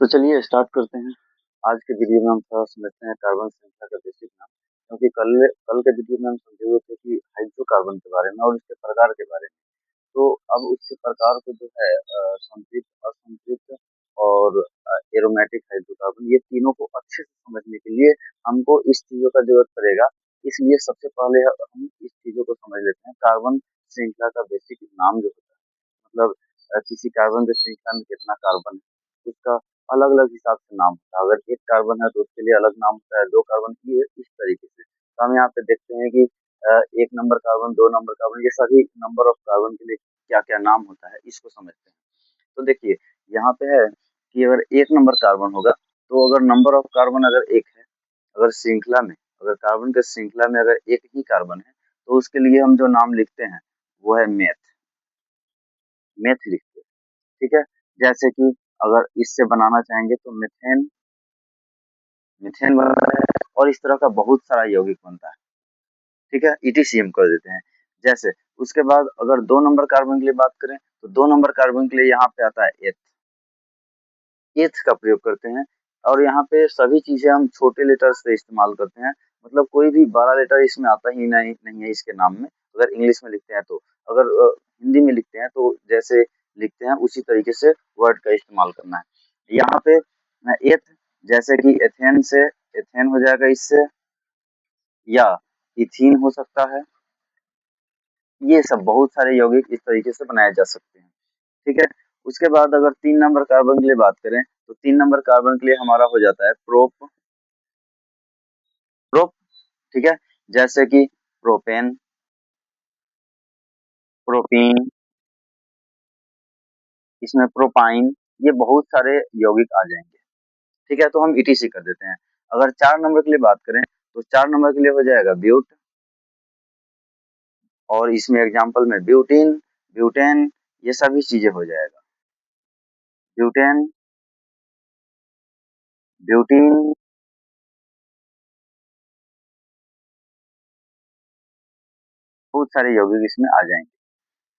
तो चलिए स्टार्ट करते हैं। आज के वीडियो में हम थोड़ा समझते हैं कार्बन श्रृंखला का बेसिक नाम। क्योंकि कल कल के वीडियो में हम समझे हुए थे कि हाइड्रोकार्बन के बारे में और उसके प्रकार के बारे में। तो अब उसके प्रकार को जो है संतृप्त, असंतृप्त और एरोमेटिक हाइड्रोकार्बन, ये तीनों को अच्छे से समझने के लिए हमको इस चीजों का जरूरत पड़ेगा। इसलिए सबसे पहले हम इस चीजों को समझ लेते हैं। कार्बन श्रृंखला का बेसिक नाम जो होता है, मतलब किसी कार्बन के श्रृंखला में कितना कार्बन है, उसका अलग अलग हिसाब से नाम होता है। अगर एक कार्बन है तो उसके लिए अलग नाम होता है, दो कार्बन की इस तरीके से। तो हम यहाँ पे देखते हैं कि एक नंबर कार्बन, दो नंबर कार्बन, ये सभी नंबर ऑफ कार्बन के लिए क्या क्या नाम होता है, इसको समझते हैं। तो देखिए, यहाँ पे है कि अगर एक नंबर कार्बन होगा, तो अगर नंबर ऑफ कार्बन अगर एक है, अगर श्रृंखला में, अगर कार्बन के श्रृंखला में अगर एक ही कार्बन है, तो उसके लिए हम जो नाम लिखते हैं वो है मेथ। मेथ लिखते हैं, ठीक है। जैसे कि अगर इससे बनाना चाहेंगे तो मिथेन, मिथेन बनता है। और इस तरह का बहुत सारा यौगिक बनता है, ठीक है। ईटीसीएम कर देते हैं। जैसे उसके बाद अगर दो नंबर कार्बन के लिए बात करें, तो दो नंबर कार्बन के लिए यहाँ पे आता है एथ। एथ का प्रयोग करते हैं। और यहाँ पे सभी चीजें हम छोटे लेटर से इस्तेमाल करते हैं। मतलब कोई भी बड़ा लेटर इसमें आता ही नहीं है इसके नाम में। अगर इंग्लिश में लिखते हैं तो, अगर हिंदी में लिखते हैं तो जैसे लिखते हैं उसी तरीके से वर्ड का इस्तेमाल करना है। यहाँ पे एथ, जैसे कि एथेन से एथेन हो जाएगा इससे, या इथीन हो सकता है। ये सब बहुत सारे यौगिक इस तरीके से बनाए जा सकते हैं, ठीक है। उसके बाद अगर तीन नंबर कार्बन के लिए बात करें, तो तीन नंबर कार्बन के लिए हमारा हो जाता है प्रोप, प्रोप, ठीक है। जैसे कि प्रोपेन, प्रोपीन, इसमें प्रोपाइन, ये बहुत सारे यौगिक आ जाएंगे, ठीक है। तो हम ईटीसी कर देते हैं। अगर चार नंबर के लिए बात करें, तो चार नंबर के लिए हो जाएगा ब्यूट, और इसमें एग्जांपल में ब्यूटीन, ब्यूटेन, ये सभी चीजें हो जाएगा। ब्यूटेन, ब्यूटीन, बहुत सारे यौगिक इसमें आ जाएंगे,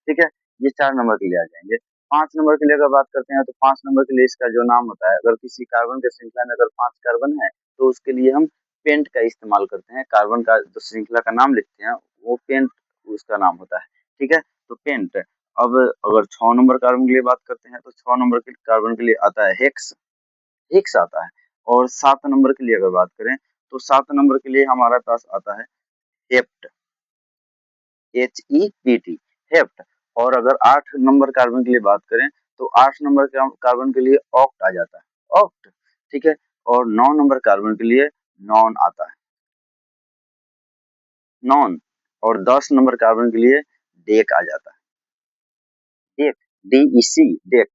ठीक है। ये चार नंबर के लिए आ जाएंगे। पांच नंबर के लिए अगर बात करते हैं, तो पांच नंबर के लिए इसका जो नाम होता है, अगर किसी कार्बन के श्रृंखला में अगर पांच कार्बन है, तो उसके लिए हम पेंट का इस्तेमाल करते हैं। कार्बन का जो श्रृंखला का नाम लिखते हैं वो पेंट उसका नाम होता है, ठीक है। तो पेंट। अब अगर छह नंबर कार्बन के लिए बात करते हैं, तो छह नंबर के कार्बन के लिए आता है हेक्स, हेक्स आता है। और सात नंबर के लिए अगर बात करें, तो सात नंबर के लिए हमारे पास आता है हेप्ट, HEPT, हेप्ट। और अगर आठ नंबर कार्बन के लिए बात करें, तो आठ नंबर कार्बन के लिए ऑक्ट आ जाता है, ऑक्ट, ठीक है। और नौ नंबर कार्बन के लिए नॉन आता है, नॉन। और दस नंबर कार्बन के लिए डेक आ जाता है, डेक, DEC, डेक,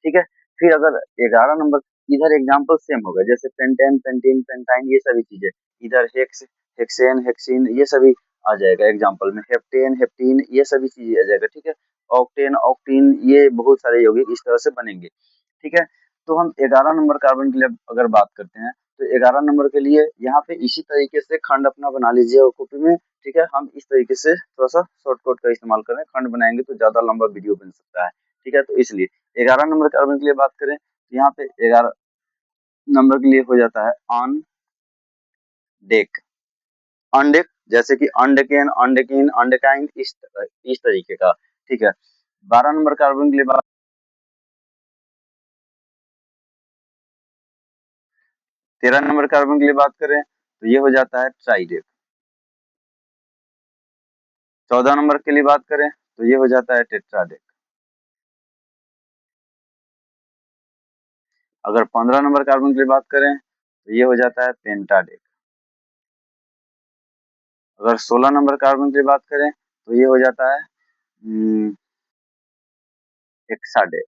ठीक है। फिर अगर ग्यारह नंबर, इधर एग्जाम्पल सेम होगा, जैसे पेंटेन, पेंटीन, पेंटाइन, ये सभी चीजें। इधर हेक्स, हेक्सेन, हेक्सिन, ये सभी आ जाएगा एग्जाम्पल में। हेप्टेन, हेप्टीन, ये सभी चीजें आ जाएगा, ठीक है। ऑक्टेन, ऑक्टीन, ये बहुत सारे यौगिक इस तरह से बनेंगे, ठीक है। तो हम ग्यारह नंबर कार्बन के लिए अगर बात करते हैं, तो ग्यारह नंबर के लिए यहाँ पे इसी तरीके से खंड अपना बना लीजिए कॉपी में, ठीक है। हम इस तरीके से थोड़ा सा शॉर्टकट का इस्तेमाल करें, खंड बनाएंगे तो ज्यादा लंबा वीडियो बन सकता है, ठीक है। तो इसलिए ग्यारह नंबर कार्बन के लिए बात करें, तो यहाँ पे ग्यारह नंबर के लिए हो जाता है ऑन डेक, अनडेक, जैसे कि अनडेकेन, अनडेकिन, अनडेकाइन, इस तरीके का, ठीक है। बारह नंबर कार्बन के लिए बात, तेरह नंबर कार्बन के लिए बात करें, तो ये हो जाता है ट्राइडेक। चौदह नंबर के लिए बात करें, तो ये हो जाता है टेट्राडेक। अगर पंद्रह नंबर कार्बन के लिए बात करें, तो ये हो जाता है पेंटाडेक। अगर सोलह नंबर कार्बन की बात करें, तो ये हो जाता है हेक्साडेक,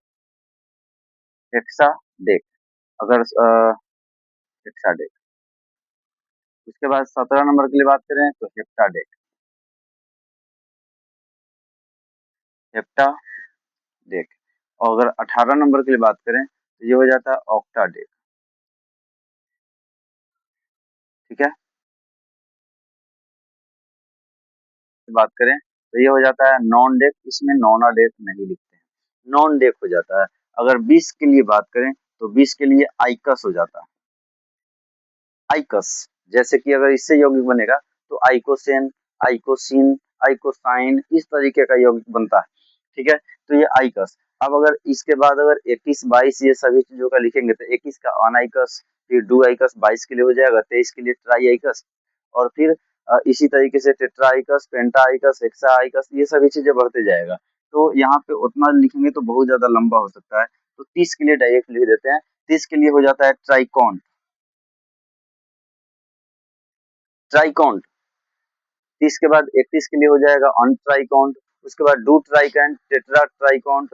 हेक्साडेक। अगर हेक्साडेक। उसके बाद सत्रह नंबर के लिए बात करें, तो हेप्टाडेक, हेप्टाडेक। और अगर अठारह नंबर के लिए बात करें, तो ये हो जाता है ऑक्टाडेक, ठीक है। बात करें, तो ये हो जाता है नॉन डेक, इसमें नॉना डेक नहीं लिखते हैं, नॉन डेक हो जाता है। अगर बीस के लिए बात करें, तो 20 के लिए आइकस हो जाता है। आइकस, जैसे कि अगर इससे यौगिक बनेगा तो आइकोसेन, आइकोसिन, आइकोसाइन, इस तरीके का यौगिक बनता है। ठीक है, तो ये आइकस। अब अगर इसके बाद अगर 21, 22 ये सभी चीजों का लिखेंगे तो 21 का अनाइकस, फिर डू आइकस 22 के लिए हो जाएगा, 23 के लिए ट्राई आइकस, और फिर इसी तरीके से टेट्रा आइकस, पेंटा आइकस, हेक्सा आइकस, ये सभी चीजें बढ़ते जाएगा। तो यहाँ पे उतना लिखेंगे तो बहुत ज्यादा लंबा हो सकता है, तो 30 के लिए डायरेक्ट लिख देते हैं। 30 के लिए हो जाता है ट्राइकॉन, ट्राइकॉन। 30 के बाद 31 के लिए हो जाएगा अनट्राइकाउंट, उसके बाद डू ट्राइकाउंट, टेट्रा ट्राइकाउंट,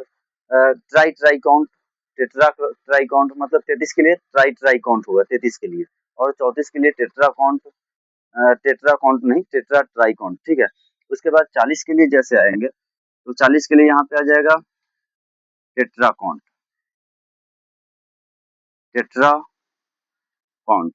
ट्राई ट्राइकाउंट, टेट्रा ट्राइकाउंट, मतलब 33 के लिए ट्राई ट्राइकाउंट होगा 33 के लिए, और 34 के लिए टेट्रा काउंट, टेट्रा काउंट नहीं, टेट्रा ट्राइकाउंट। ठीक है, उसके बाद 40 के लिए जैसे आएंगे तो 40 के लिए यहाँ पे आ जाएगा tetra count, tetra count,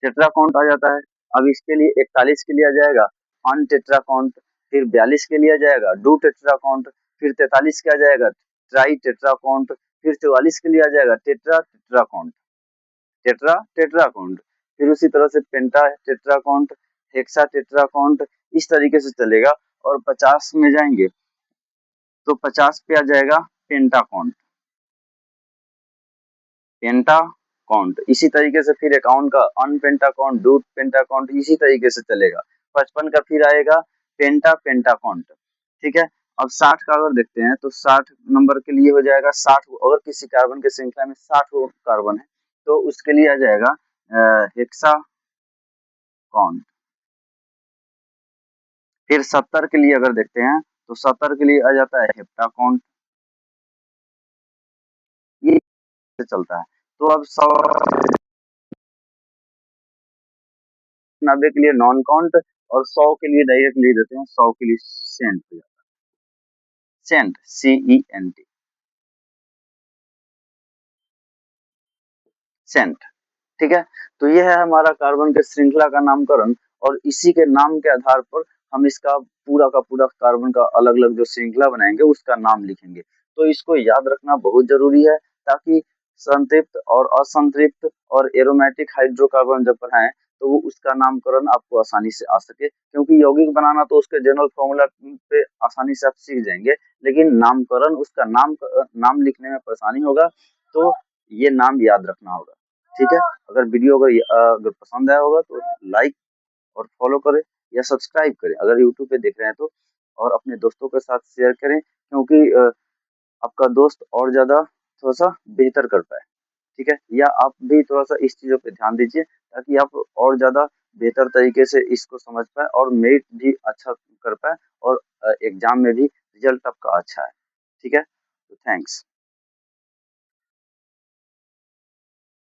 tetra count आ जाता है। अब इसके लिए 41 के लिए आ जाएगा अन टेट्रा काउंट, फिर 42 के लिए आ जाएगा डू टेट्रा काउंट, फिर 43 के आ जाएगा ट्राई टेट्रा काउंट, फिर 44 के लिए आ जाएगा tetra tetra count, tetra tetra count, फिर उसी तरह से penta tetra count, hexa tetra count, इस तरीके से चलेगा। और 50 में जाएंगे तो 50 पे आ जाएगा पेंटा काउंट, पेंटा काउंट, इसी तरीके से फिर अकाउंट का अनपेंटा काउंट, डू पेंटा काउंट, इसी तरीके से चलेगा। 55 का फिर आएगा पेंटा पेंटा काउंट। ठीक है, अब 60 का अगर देखते हैं तो 60 नंबर के लिए हो जाएगा 60, अगर किसी कार्बन के श्रृंखला में 60 कार्बन है तो उसके लिए आ जाएगा हेक्सा काउंट। फिर 70 के लिए अगर देखते हैं तो 70 के लिए आ जाता है हेप्टा काउंट, ये चलता है। तो अब 100, 90 के लिए नॉन काउंट, और 100 के लिए डायरेक्ट ले देते हैं, 100 के लिए सेंट हो जाता है, सेंट, CENT, सेंट। ठीक है, तो ये है हमारा कार्बन के श्रृंखला का नामकरण, और इसी के नाम के आधार पर हम इसका पूरा का पूरा कार्बन का अलग अलग जो श्रृंखला बनाएंगे उसका नाम लिखेंगे। तो इसको याद रखना बहुत जरूरी है, ताकि संतृप्त और असंतृप्त और एरोमेटिक हाइड्रोकार्बन जब पढ़ाएं तो वो उसका नामकरण आपको आसानी से आ सके, क्योंकि यौगिक बनाना तो उसके जनरल फॉर्मूला पे आसानी से आप सीख जाएंगे, लेकिन नामकरण, उसका नाम लिखने में परेशानी होगा, तो ये नाम याद रखना होगा। ठीक है, अगर वीडियो अगर पसंद आया होगा तो लाइक और फॉलो करें या सब्सक्राइब करें अगर यूट्यूब पे देख रहे हैं तो, और अपने दोस्तों के साथ शेयर करें, क्योंकि आपका दोस्त और ज़्यादा थोड़ा सा बेहतर कर पाए। ठीक है, या आप भी थोड़ा सा इस चीज़ों पे ध्यान दीजिए ताकि आप और ज़्यादा बेहतर तरीके से इसको समझ पाए और मेरिट भी अच्छा कर पाए, और एग्जाम में भी रिजल्ट आपका अच्छा है। ठीक है, तो थैंक्स।